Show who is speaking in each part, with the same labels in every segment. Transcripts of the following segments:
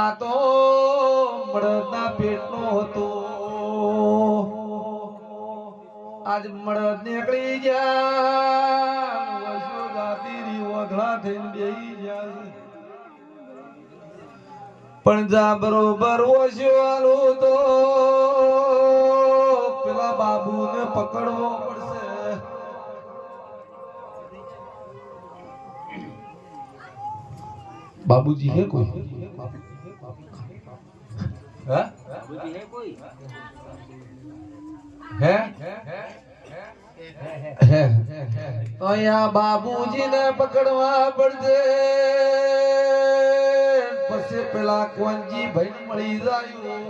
Speaker 1: આ તો મળદના પેટનો હતો આજ મળદ નીકળી ગયા વસો ગાતી વગડા થઈને બેહી ગયા પણ જા બરોબર વસ્યો આલો તો પેલા બાબુને પકડવો પડશે बाबूजी है कोई है बाबूजी है कोई है तो यहाँ बाबूजी ने पकड़वा पड़े पसे पेला कोंजी भाई मળી જાયું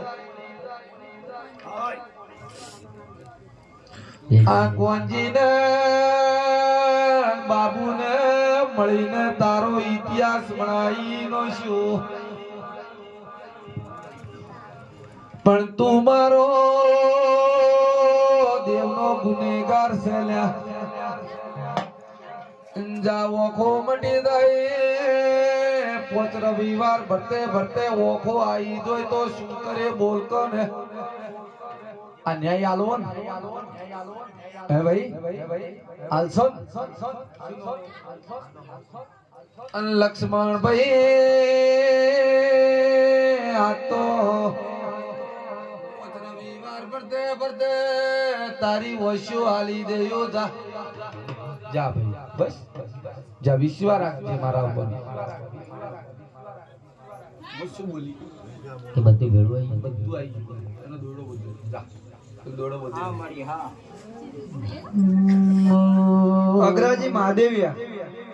Speaker 1: આ કોંજી ને બાબુ ને મળીને તારો ઇતિહાસ બનાવી નો શું પણ તું મારો દેવનો ગુનેગાર છે લ્યા ઓખો મટી જાય પોચ રવિવાર ભરતે ભરતે ઓખો આવી જોઈ તો શું કરે બોલ કોને આ ન્યાય આલવો ને હે ભાઈ આલસો અન લક્ષ્મણ ભાઈ આ તો રવિવાર ભરતે ભરતે તારી વસ્યો હાલી દેયો જા જા ભાઈ બસ જા વિશ્વાસ રાખજે મારા ઉપર શું બોલી
Speaker 2: કે બધું ભેળું આવી
Speaker 1: બધું આવી ગયું એનો દોડો બોલ્યો જા દોડો બોલ્યો
Speaker 2: હા મારી હા
Speaker 3: અગ્રજી મહાદેવિયા